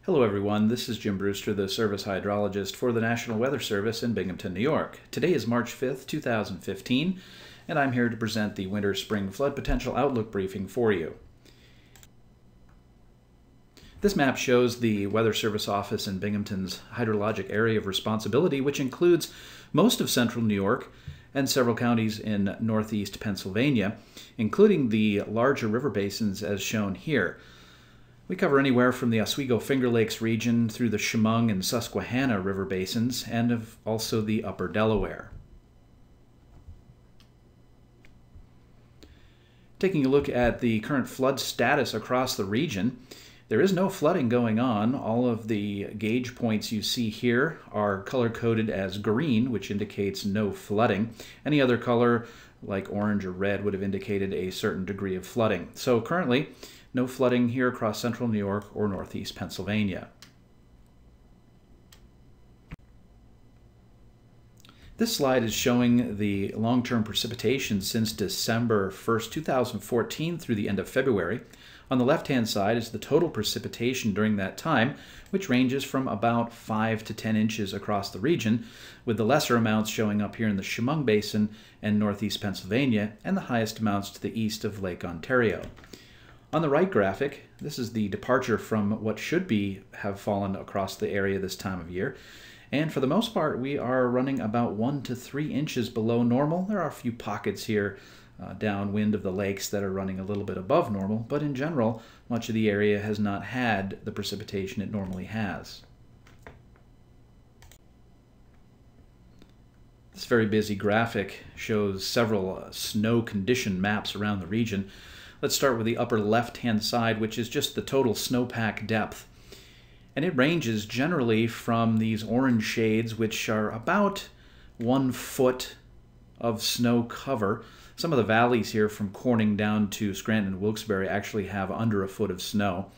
Hello everyone, this is Jim Brewster, the Service Hydrologist for the National Weather Service in Binghamton, New York. Today is March 5th, 2015, and I'm here to present the Winter-Spring Flood Potential Outlook Briefing for you. This map shows the Weather Service office in Binghamton's hydrologic area of responsibility, which includes most of central New York and several counties in northeast Pennsylvania, including the larger river basins as shown here. We cover anywhere from the Oswego Finger Lakes region through the Chemung and Susquehanna river basins and also the upper Delaware. Taking a look at the current flood status across the region, there is no flooding going on. All of the gauge points you see here are color-coded as green, which indicates no flooding. Any other color, like orange or red, would have indicated a certain degree of flooding. So currently, no flooding here across central New York or northeast Pennsylvania. This slide is showing the long-term precipitation since December 1st, 2014 through the end of February. On the left-hand side is the total precipitation during that time, which ranges from about 5 to 10 inches across the region, with the lesser amounts showing up here in the Chemung Basin and northeast Pennsylvania, and the highest amounts to the east of Lake Ontario. On the right graphic, this is the departure from what should have fallen across the area this time of year. And for the most part, we are running about 1 to 3 inches below normal. There are a few pockets here downwind of the lakes that are running a little bit above normal, but in general, much of the area has not had the precipitation it normally has. This very busy graphic shows several snow condition maps around the region. Let's start with the upper left-hand side, which is just the total snowpack depth. And it ranges generally from these orange shades, which are about 1 foot of snow cover. Some of the valleys here from Corning down to Scranton and Wilkes-Barre actually have under 1 foot of snow.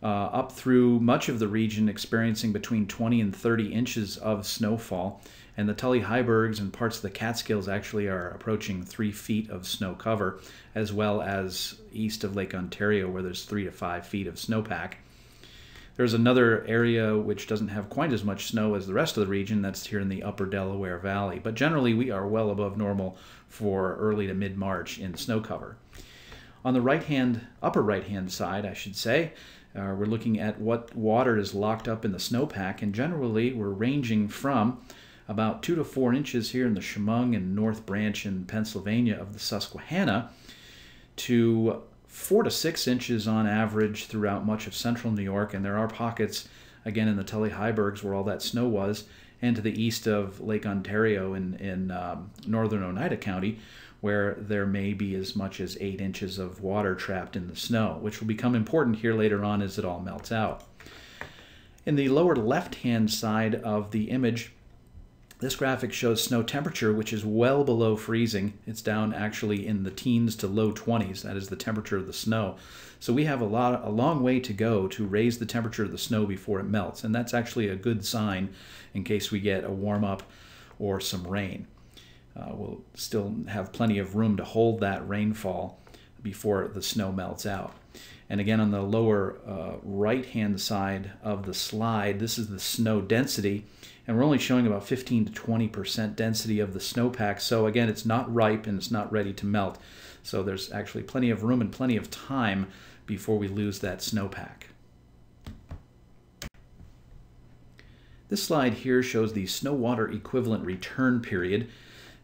Up through much of the region experiencing between 20 and 30 inches of snowfall. And the Tully Highbergs and parts of the Catskills actually are approaching 3 feet of snow cover, as well as east of Lake Ontario where there's 3 to 5 feet of snowpack. There's another area which doesn't have quite as much snow as the rest of the region. That's here in the upper Delaware Valley. But generally we are well above normal for early to mid-March in snow cover. On the upper right-hand side, I should say, we're looking at what water is locked up in the snowpack, and generally we're ranging from about 2 to 4 inches here in the Chemung and North Branch in Pennsylvania of the Susquehanna to 4 to 6 inches on average throughout much of central New York, and there are pockets, again, in the Tully Highbergs where all that snow was, and to the east of Lake Ontario in northern Oneida County, where there may be as much as 8 inches of water trapped in the snow, which will become important here later on as it all melts out. In the lower left-hand side of the image, this graphic shows snow temperature, which is well below freezing. It's down actually in the teens to low 20s. That is the temperature of the snow. So we have a long way to go to raise the temperature of the snow before it melts. And that's actually a good sign in case we get a warm up or some rain. We'll still have plenty of room to hold that rainfall before the snow melts out. And again, on the lower right-hand side of the slide, this is the snow density. And we're only showing about 15 to 20% density of the snowpack. So again, it's not ripe and it's not ready to melt. So there's actually plenty of room and plenty of time before we lose that snowpack. This slide here shows the snow water equivalent return period.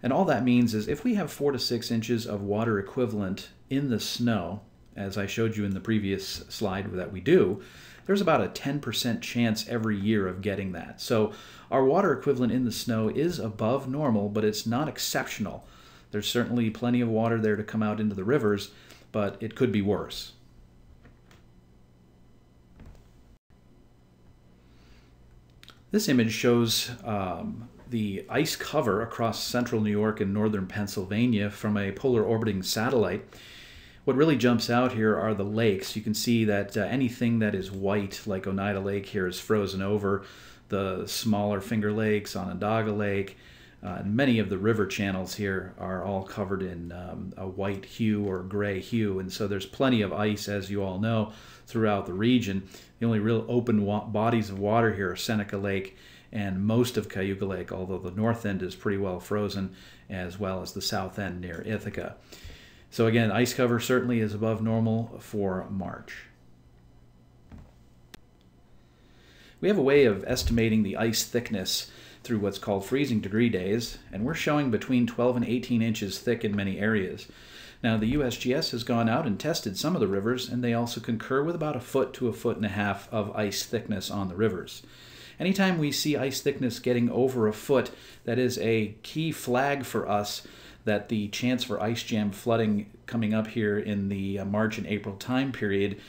And all that means is if we have 4 to 6 inches of water equivalent in the snow, as I showed you in the previous slide that we do, there's about a 10% chance every year of getting that. So our water equivalent in the snow is above normal, but it's not exceptional. There's certainly plenty of water there to come out into the rivers, but it could be worse. This image shows the ice cover across central New York and northern Pennsylvania from a polar orbiting satellite. What really jumps out here are the lakes. You can see that anything that is white, like Oneida Lake here, is frozen over. The smaller Finger Lakes, Onondaga Lake, Many of the river channels here are all covered in a white hue or gray hue, and so there's plenty of ice, as you all know, throughout the region. The only real open bodies of water here are Seneca Lake and most of Cayuga Lake, although the north end is pretty well frozen, as well as the south end near Ithaca. So again, ice cover certainly is above normal for March. We have a way of estimating the ice thickness through what's called freezing degree days, and we're showing between 12 and 18 inches thick in many areas. Now, the USGS has gone out and tested some of the rivers, and they also concur with about 1 foot to 1.5 feet of ice thickness on the rivers. Anytime we see ice thickness getting over 1 foot, that is a key flag for us that the chance for ice jam flooding coming up here in the March and April time period,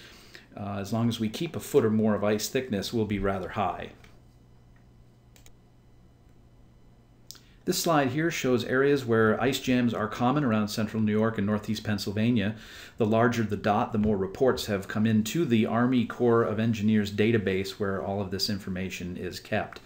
as long as we keep 1 foot or more of ice thickness, will be rather high. This slide here shows areas where ice jams are common around central New York and northeast Pennsylvania. The larger the dot, the more reports have come into the Army Corps of Engineers database where all of this information is kept.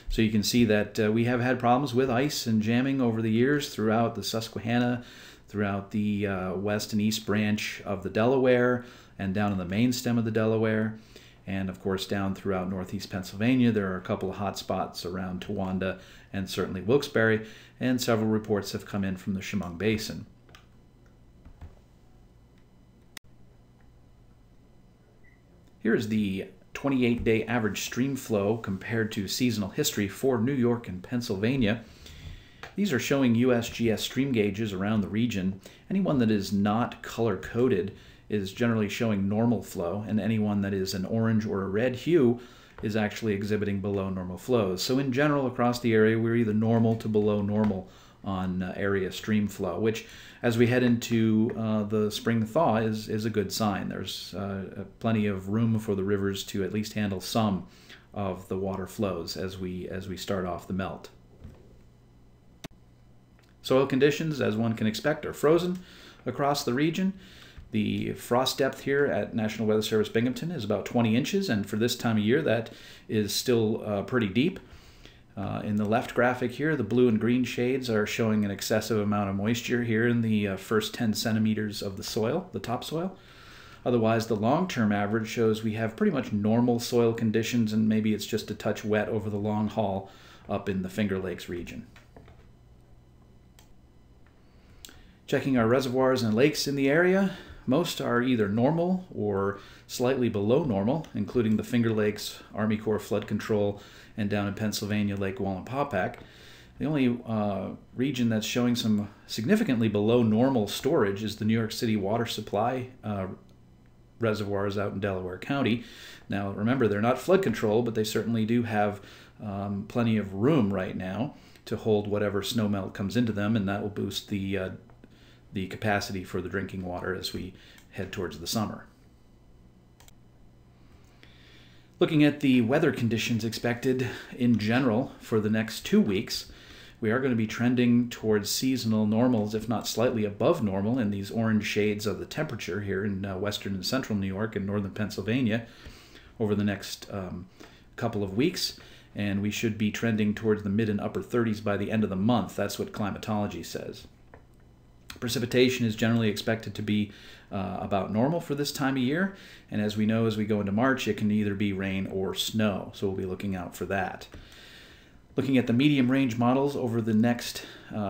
So you can see that we have had problems with ice and jamming over the years throughout the Susquehanna, throughout the west and east branch of the Delaware, and down in the main stem of the Delaware. And of course, down throughout northeast Pennsylvania, there are a couple of hot spots around Towanda and certainly Wilkes-Barre, and several reports have come in from the Chemung Basin. Here is the 28-day average stream flow compared to seasonal history for New York and Pennsylvania. These are showing USGS stream gauges around the region. Anyone that is not color-coded is generally showing normal flow, and anyone that is an orange or a red hue is actually exhibiting below normal flows. So in general, across the area, we're either normal to below normal on area stream flow, which as we head into the spring thaw is a good sign. There's plenty of room for the rivers to at least handle some of the water flows as we start off the melt. Soil conditions, as one can expect, are frozen across the region. The frost depth here at National Weather Service Binghamton is about 20 inches, and for this time of year, that is still pretty deep. In the left graphic here, the blue and green shades are showing an excessive amount of moisture here in the first 10 centimeters of the soil, the topsoil. Otherwise, the long-term average shows we have pretty much normal soil conditions, and maybe it's just a touch wet over the long haul up in the Finger Lakes region. Checking our reservoirs and lakes in the area, most are either normal or slightly below normal, including the Finger Lakes, Army Corps Flood Control, and down in Pennsylvania, Lake Wallenpaupack. The only region that's showing some significantly below normal storage is the New York City water supply reservoirs out in Delaware County. Now, remember, they're not flood control, but they certainly do have plenty of room right now to hold whatever snowmelt comes into them, and that will boost the capacity for the drinking water as we head towards the summer. Looking at the weather conditions expected in general for the next 2 weeks, we are going to be trending towards seasonal normals, if not slightly above normal, in these orange shades of the temperature here in western and central New York and northern Pennsylvania over the next couple of weeks. And we should be trending towards the mid and upper 30s by the end of the month. That's what climatology says. Precipitation is generally expected to be about normal for this time of year, and as we know, as we go into March, it can either be rain or snow, so we'll be looking out for that. Looking at the medium range models over the next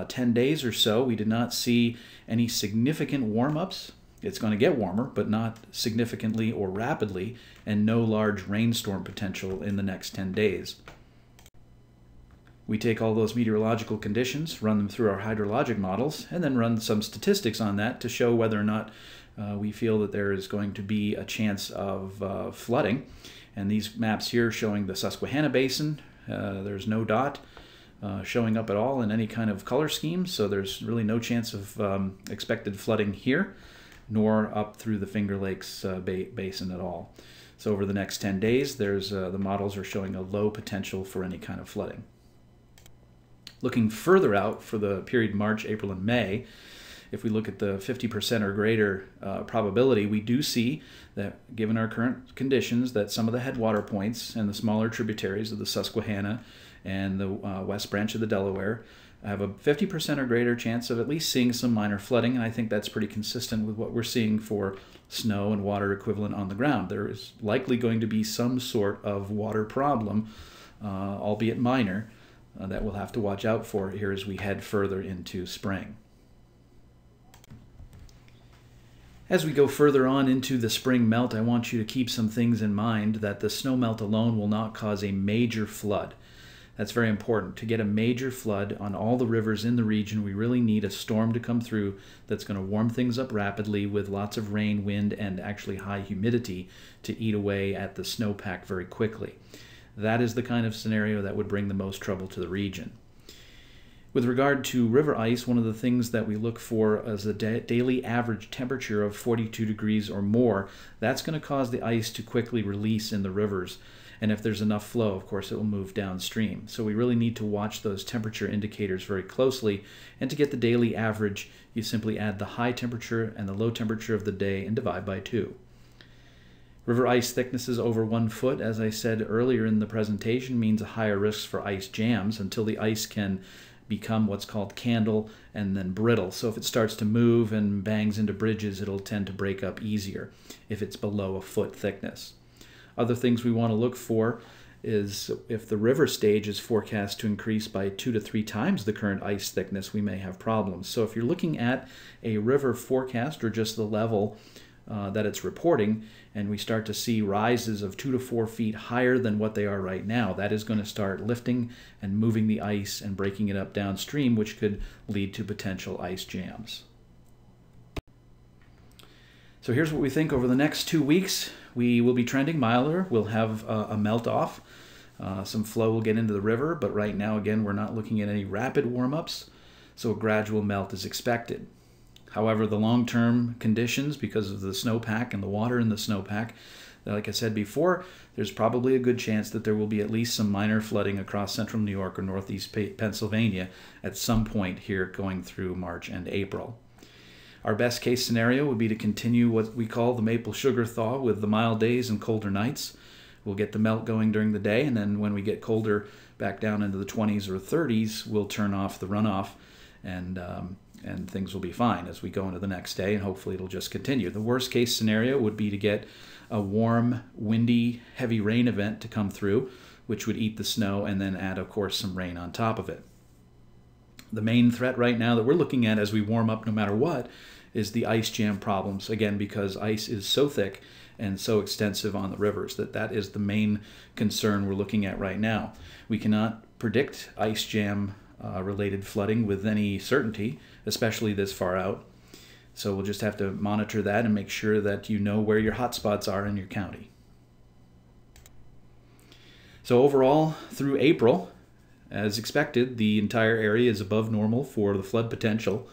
10 days or so, we did not see any significant warm-ups. It's going to get warmer, but not significantly or rapidly, and no large rainstorm potential in the next 10 days. We take all those meteorological conditions, run them through our hydrologic models, and then run some statistics on that to show whether or not we feel that there is going to be a chance of flooding. And these maps here showing the Susquehanna Basin, there's no dot showing up at all in any kind of color scheme, so there's really no chance of expected flooding here, nor up through the Finger Lakes Basin at all. So over the next 10 days, the models are showing a low potential for any kind of flooding. Looking further out for the period March, April, and May, if we look at the 50% or greater probability, we do see that, given our current conditions, that some of the headwater points and the smaller tributaries of the Susquehanna and the west branch of the Delaware have a 50% or greater chance of at least seeing some minor flooding, and I think that's pretty consistent with what we're seeing for snow and water equivalent on the ground. There is likely going to be some sort of water problem, albeit minor, that we'll have to watch out for here as we head further into spring. As we go further on into the spring melt, I want you to keep some things in mind that the snow melt alone will not cause a major flood. That's very important. To get a major flood on all the rivers in the region, we really need a storm to come through that's going to warm things up rapidly with lots of rain, wind, and actually high humidity to eat away at the snowpack very quickly. That is the kind of scenario that would bring the most trouble to the region. With regard to river ice, one of the things that we look for is a daily average temperature of 42 degrees or more. That's going to cause the ice to quickly release in the rivers. And if there's enough flow, of course, it will move downstream. So we really need to watch those temperature indicators very closely. And to get the daily average, you simply add the high temperature and the low temperature of the day and divide by 2. River ice thicknesses over 1 foot, as I said earlier in the presentation, means a higher risk for ice jams until the ice can become what's called candle and then brittle. So if it starts to move and bangs into bridges, it'll tend to break up easier if it's below a foot thickness. Other things we want to look for is if the river stage is forecast to increase by 2 to 3 times the current ice thickness, we may have problems. So if you're looking at a river forecast or just the level that it's reporting, and we start to see rises of 2 to 4 feet higher than what they are right now, that is going to start lifting and moving the ice and breaking it up downstream, which could lead to potential ice jams. So here's what we think over the next 2 weeks. We will be trending milder. We'll have a melt off. Some flow will get into the river, but right now, again, we're not looking at any rapid warm-ups, so a gradual melt is expected. However, the long-term conditions, because of the snowpack and the water in the snowpack, like I said before, there's probably a good chance that there will be at least some minor flooding across central New York or northeast Pennsylvania at some point here going through March and April. Our best case scenario would be to continue what we call the maple sugar thaw with the mild days and colder nights. We'll get the melt going during the day, and then when we get colder back down into the 20s or 30s, we'll turn off the runoff, and things will be fine as we go into the next day, and hopefully it'll just continue. The worst case scenario would be to get a warm, windy, heavy rain event to come through, which would eat the snow and then add, of course, some rain on top of it. The main threat right now that we're looking at as we warm up no matter what is the ice jam problems, again, because ice is so thick and so extensive on the rivers that is the main concern we're looking at right now. We cannot predict ice jam related flooding with any certainty, especially this far out. So we'll just have to monitor that and make sure that you know where your hot spots are in your county. So overall, through April, as expected, the entire area is above normal for the flood potential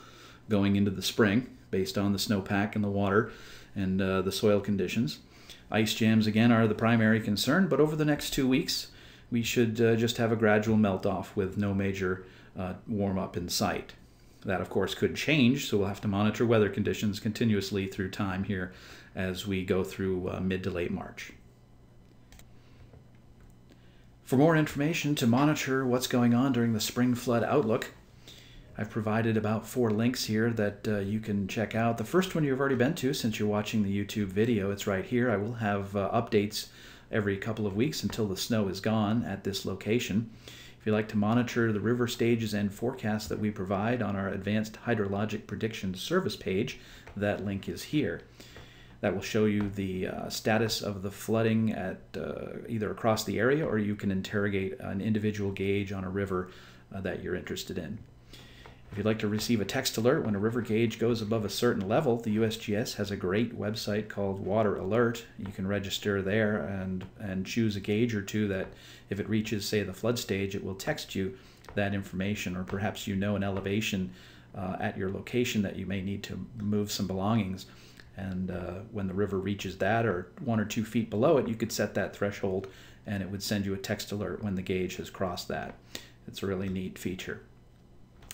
going into the spring based on the snowpack and the water and the soil conditions. Ice jams, again, are the primary concern, but over the next 2 weeks, we should just have a gradual melt-off with no major warm-up in sight. That, of course, could change, so we'll have to monitor weather conditions continuously through time here as we go through mid to late March. For more information to monitor what's going on during the spring flood outlook, I've provided about 4 links here that you can check out. The first one you've already been to since you're watching the YouTube video. It's right here. I will have updates every couple of weeks until the snow is gone at this location. If you'd like to monitor the river stages and forecasts that we provide on our Advanced Hydrologic Prediction Service page, that link is here. That will show you the status of the flooding at either across the area, or you can interrogate an individual gauge on a river that you're interested in. If you'd like to receive a text alert when a river gauge goes above a certain level, the USGS has a great website called Water Alert. You can register there and choose a gauge or two that if it reaches, say, the flood stage, it will text you that information, or perhaps you know an elevation at your location that you may need to move some belongings. And when the river reaches that or 1 or 2 feet below it, you could set that threshold and it would send you a text alert when the gauge has crossed that. It's a really neat feature.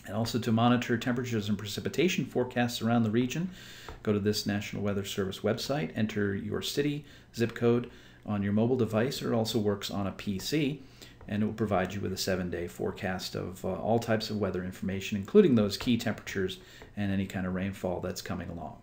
And also to monitor temperatures and precipitation forecasts around the region, go to this National Weather Service website, enter your city, zip code on your mobile device, or it also works on a PC, and it will provide you with a 7-day forecast of all types of weather information, including those key temperatures and any kind of rainfall that's coming along.